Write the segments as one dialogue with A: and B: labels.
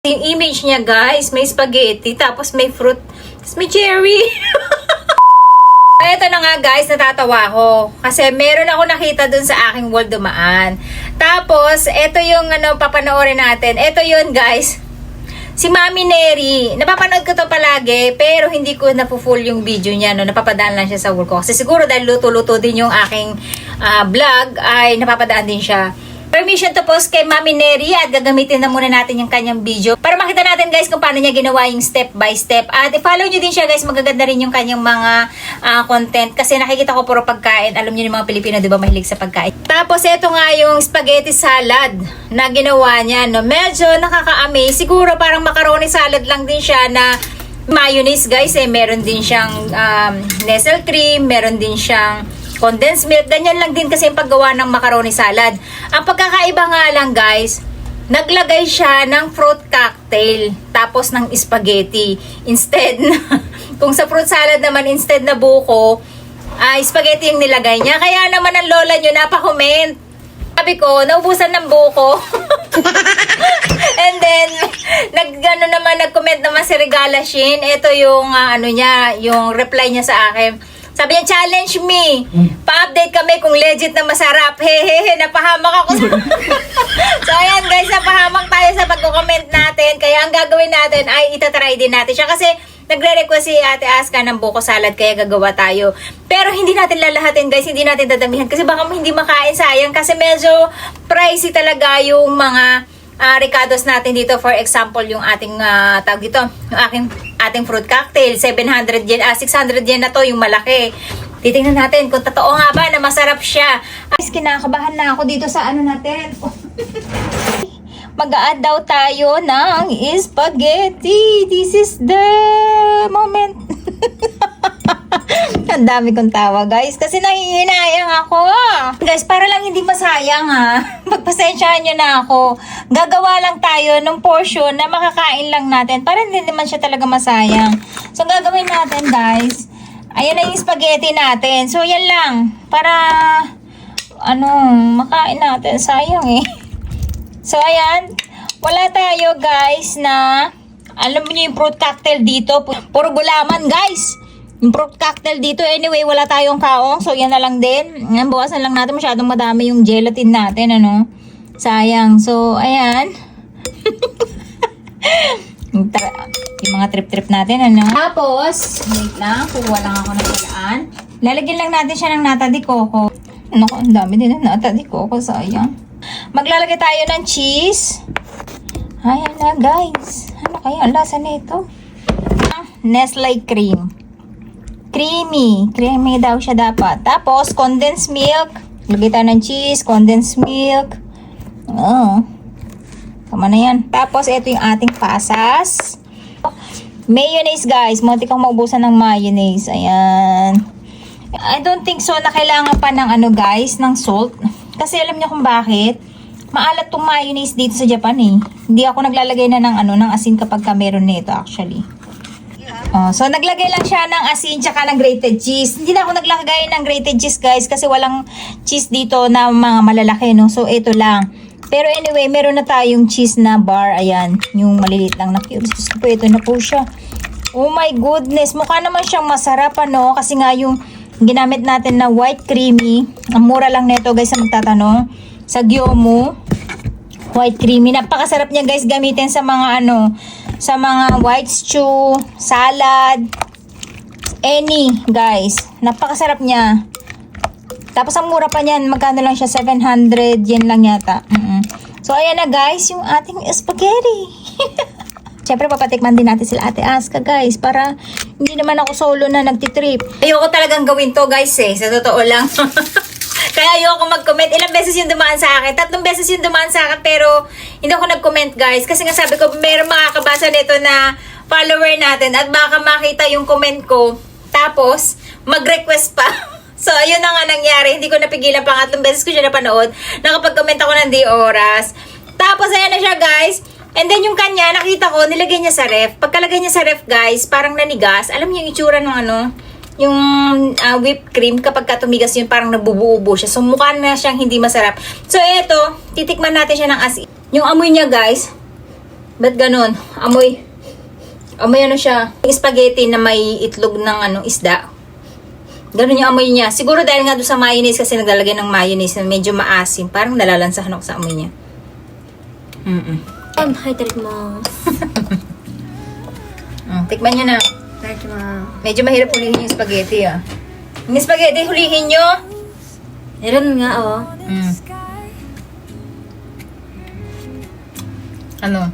A: Yung image niya, guys, may spaghetti, tapos may fruit, tapos may cherry. Ito na nga, guys, natatawa ko. Kasi meron ako nakita dun sa aking wall dumaan. Tapos, ito yung papanoorin natin. Ito yun, guys. Si Mami Neri. Napapanood ko to palagi, pero hindi ko napo-full yung video niya. Napapadaan lang siya sa wall ko. Kasi siguro dahil luto-luto din yung aking vlog, ay napapadaan din siya. Permission to post kay Mami Neri at gagamitin na muna natin yung kanyang video para makita natin, guys, kung paano niya ginawa yung step by step. At i-follow nyo din siya, guys, magaganda rin yung kanyang mga content kasi nakikita ko puro pagkain. Alam niyo yung mga Pilipino, di ba, mahilig sa pagkain. Tapos ito nga yung spaghetti salad na ginawa niya, no? Medyo nakaka-amaze. Siguro parang macaroni salad lang din siya na mayonnaise, guys, eh. Meron din siyang Nestle cream, meron din siyang condensed milk. Ganyan lang din kasi yung paggawa ng macaroni salad. Ang pagkakaiba nga lang, guys, naglagay siya ng fruit cocktail tapos ng spaghetti. Instead, kung sa fruit salad naman, instead na buko, spaghetti yung nilagay niya. Kaya naman ang lola nyo napakomment. Sabi ko, naubusan ng buko. And then, nag-comment naman si Regala Shin. Ito yung, yung reply niya sa akin. Sabi niya, challenge me. Pa-update kami kung legit na masarap. Hehehe, napahamak ako. So, ayan, guys, napahamak tayo sa pagko-comment natin. Kaya ang gagawin natin ay itatry din natin siya. Kasi nagre-request si Ate Aska ng buko salad, kaya gagawa tayo. Pero hindi natin lalahatin, guys. Hindi natin dadamihan. Kasi baka hindi makain, sayang. Kasi medyo pricey talaga yung mga ricados natin dito. For example, yung ating tawag dito, yung ating fruit cocktail, 700 yen, 600 yen na to, yung malaki. Titingnan natin kung totoo nga ba na masarap siya. Guys, kinakabahan na ako dito sa natin. Mag-a-add daw tayo ng spaghetti. This is the moment. Ang dami kong tawa, guys, kasi nahihinayang ako. Guys, para lang hindi masayang, magpasensyahan nyo na ako. Gagawa lang tayo ng portion na makakain lang natin para hindi naman siya talaga masayang. So, gagawin natin, guys, ayan na yung spaghetti natin. So, yan lang. Para, makain natin. Sayang eh. So, ayan. Wala tayo, guys, na, alam mo yung fruit cocktail dito. Puro gulaman, guys. Yung fruit cocktail dito, anyway, wala tayong kaong. So, yan na lang din. Yan, bawasan lang natin. Masyadong madami yung gelatin natin, Sayang. So, ayan. Yung mga trip-trip natin, Tapos, wait lang. Kuha lang ako ng ilaan. Lalagyan lang natin siya ng nata de coco. Ang dami din ng nata de coco. Sayang. Maglalagay tayo ng cheese. Ayan na, guys. Ano kaya ang lasa nito? Nestle cream. Creamy daw siya dapat. Tapos, condensed milk. Lagay tayo ng cheese, condensed milk. Tama na yan. Tapos, ito yung ating pasas. Mayonnaise, guys. Munti kang maubusan ng mayonnaise. Ayan. I don't think so na kailangan pa ng guys, ng salt. Kasi alam niyo kung bakit. Maalat tong mayonnaise dito sa Japan eh. Hindi ako naglalagay na ng asin kapag meron nito actually. So, naglagay lang siya ng asin tsaka ng grated cheese. Hindi na ako naglagay ng grated cheese, guys, kasi walang cheese dito na mga malalaki, So, ito lang. Pero anyway, meron na tayong cheese na bar. Ayan, yung maliliit lang na cubes. Gusto po, ito na po siya. Oh my goodness, mukha naman siyang masarap, Kasi nga yung ginamit natin na white creamy. Ang mura lang nito, guys, sa magtatanong. Sa Gyomu. White creamy. Napakasarap niya, guys, gamitin sa mga sa mga white stew, salad, any, guys. Napakasarap niya. Tapos ang mura pa niyan, magkano lang siya? 700 yen lang yata. So, ayan na, guys, yung ating spaghetti. Siyempre, papatikman din natin sila Ate Aska, guys, para hindi naman ako solo na nagtitrip. Ayoko talagang gawin to, guys, sa totoo lang. Kaya ayoko mag-comment. Ilang beses yung dumaan sa akin? 3 beses yung dumaan sa akin, pero hindi ako nag-comment, guys. Kasi nga sabi ko, meron makakabasa nito na follower natin at baka makita yung comment ko. Tapos, mag-request pa. So, ayun na nga nangyari. Hindi ko napigilan, 3 beses ko siya napanood. Nakapag-comment ako ng di oras. Tapos, ayan na siya, guys. And then, yung kanya, nakita ko, nilagay niya sa ref. Pagkalagay niya sa ref, guys, parang nanigas. Alam niyo yung itsura ng yung whipped cream, kapag tumigas yun, parang nabubuo siya. So, mukha na siyang hindi masarap. So, eto, titikman natin siya ng asin. Yung amoy niya, guys, Ba't ganun? Amoy ano siya? Yung spaghetti na may itlog ng isda. Ganun yung amoy niya. Siguro dahil nga doon sa mayonnaise kasi naglalagay ng mayonnaise na medyo maasim. Parang nalalansahan ako sa amoy niya.
B: Hi, mo.
A: Tikman nyo na. Medyo mahirap hulihin yung spaghetti ah. Yung spaghetti, hulihin nyo.
B: Meron nga, oh.
A: Ano?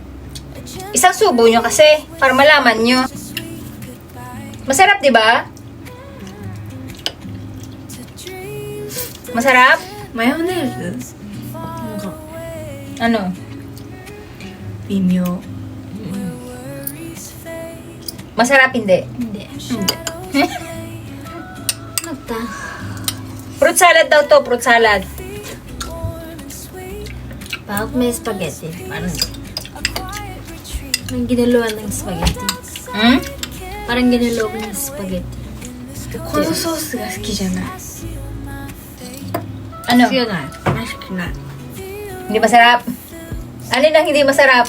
A: Isang subo nyo kasi para malaman nyo. Masarap, di ba? Masarap?
B: Mayonnaise.
A: Ano?
B: Bimyo.
A: Masarap, hindi.
B: Hindi. Nagta.
A: Fruit salad daw to, fruit salad.
B: Bakit may spaghetti? Parang ginaluan ng spaghetti. Parang ginaluan ng spaghetti. Kono sauce ga suki janai.
A: Ano?
B: Suki na. Masuki na.
A: Hindi masarap. Alin ang hindi masarap?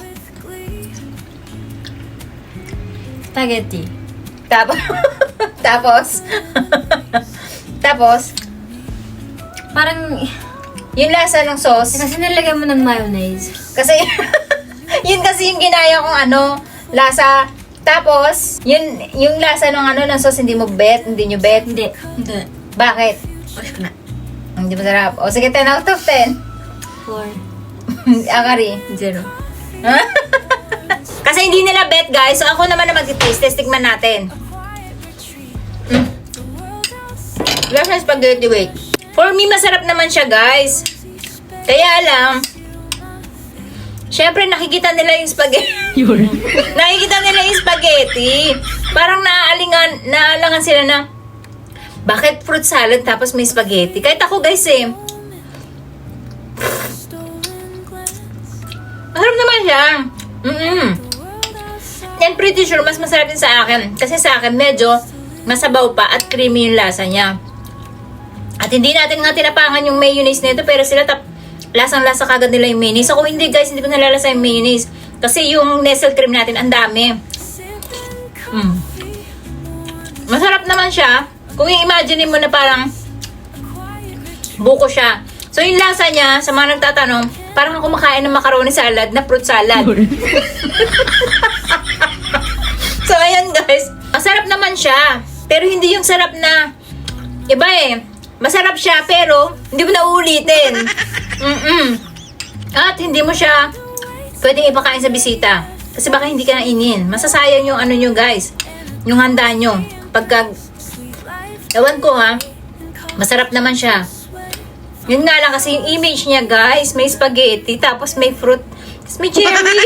B: Spaghetti.
A: Tapos? Tapos? Tapos?
B: Parang,
A: Yung lasa ng sauce.
B: kasi nilagay mo ng mayonnaise.
A: Kasi, yun kasi yung ginaya kong lasa. Tapos, yung lasa ng ng sauce, hindi nyo bet.
B: Hindi.
A: Bakit?
B: Masuki na.
A: Hindi masarap. O sige, 10 out of 10.
B: 4.
A: Akari.
B: 0.
A: Kasi hindi nila bet, guys. So, ako naman na mag-taste. Tikman natin. Lasa spaghetti, wait. For me, masarap naman siya, guys. Kaya lang, syempre, nakikita nila yung spaghetti. Nakikita nila yung spaghetti. Parang naaalangan sila na, bakit fruit salad tapos may spaghetti? Kahit ako, guys, masarap naman siya. And pretty sure, mas masarap din sa akin. Kasi sa akin, medyo masabaw pa at creamy yung lasa niya. At hindi natin nga tinapangan yung mayonnaise nito, pero sila lasang-lasa kagad nila yung mayonnaise. Ako hindi, guys, hindi ko nalalasa yung mayonnaise. Kasi yung Nestle cream natin, ang dami. Masarap naman siya. Kung i-imagine mo na parang buko siya. So yung lasa niya, sa mga nagtatanong, parang ako kumakain ng macaroni salad na fruit salad. So ayan, guys, masarap naman siya. Pero hindi yung sarap na iba Masarap siya, pero hindi mo na uulitin. At hindi mo siya pwedeng ipakain sa bisita. Kasi baka hindi ka nainin. Masasayang yung nyo, guys. Yung handa nyo. Pagka, ewan ko masarap naman siya. Yun nga lang kasi yung image niya, guys, may spaghetti, tapos may fruit, tapos may cherry.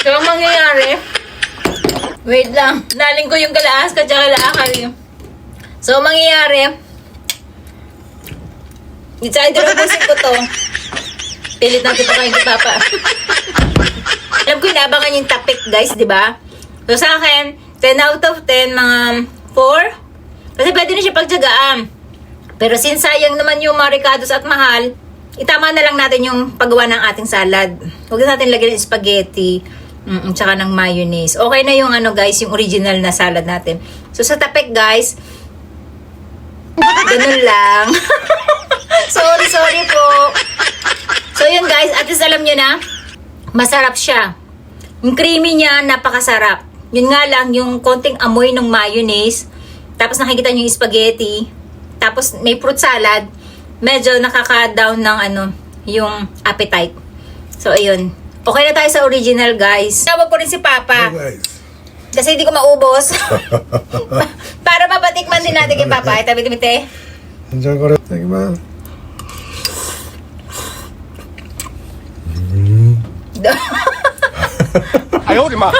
A: So, ang mangyayari, wait lang. Naling ko yung galaas ka tsaka laakari. So, mangyayari, i-ubusin ko to. Pilit natin pa kayo ni Papa. Alam ko, inabangan yung topic, guys, di ba? So, sa akin, 10 out of 10, mga 4. Kasi pwede na siya pagtsagaan. Pero since sayang naman yung mga ricados at mahal, itama na lang natin yung paggawa ng ating salad. Huwag natin lagyan ng spaghetti. Tsaka ng mayonnaise. Okay na yung guys, yung original na salad natin. So sa tapik, guys, ganun lang. sorry po. So yun, guys, at least alam nyo na, masarap siya. Yung creamy niya, napakasarap. Yun nga lang, yung konting amoy ng mayonnaise, tapos nakikita nyo yung spaghetti, tapos may fruit salad, medyo nakaka-down ng yung appetite. So ayun. Okay na tayo sa original, guys. Tawag ko rin si Papa.
C: Guys.
A: Kasi hindi ko maubos. Para mapatikman din natin kay Papa. Ay, tabi-timite.
C: じゃあこれいただきます。
D: 哎呦我的妈！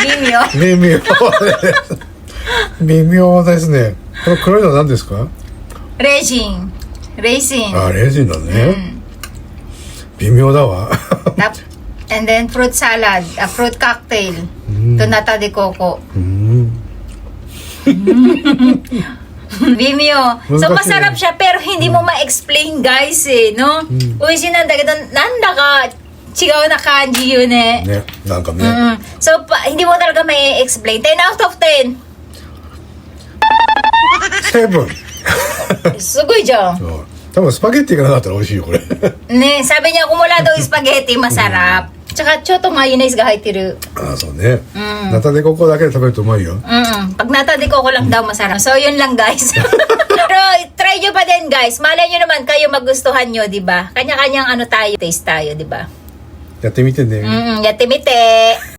A: Bimyo.
C: 微妙です。微妙ですね。この黒いのは何ですか？
A: Racing. Racing.
C: あ、レジンだね。微妙だわ。
A: And then fruit salad. A fruit cocktail. Donata de coco. Vimeo. So,
C: 難しいね
A: masarap siya, pero hindi mo ma-explain, guys, eh, no?
C: ん
A: Uishiなんだけど、なんだか違うな感じよね。
C: ね、なんかね。
A: So, hindi mo talaga may explain. 10 out of 10.
C: セブン。
A: すごいじゃん。
C: そう多分スパゲッティがなかったら美味しいよ、これ。
A: ね, sabi niya kung wala daw spaghetti, masarap. Tsaka, choto mayonnaise ga 入ってる。
C: ああ、そうね。ナタデココだけで食べるとうまいよ。
A: Pag natadi ko lang daw masarap. So, yun lang, guys. Pero, try nyo pa din, guys. Malay nyo naman kayo magustuhan nyo, di ba? Kanya-kanyang ano tayo, taste tayo, di ba?
C: やってみてね。
A: Yatimite.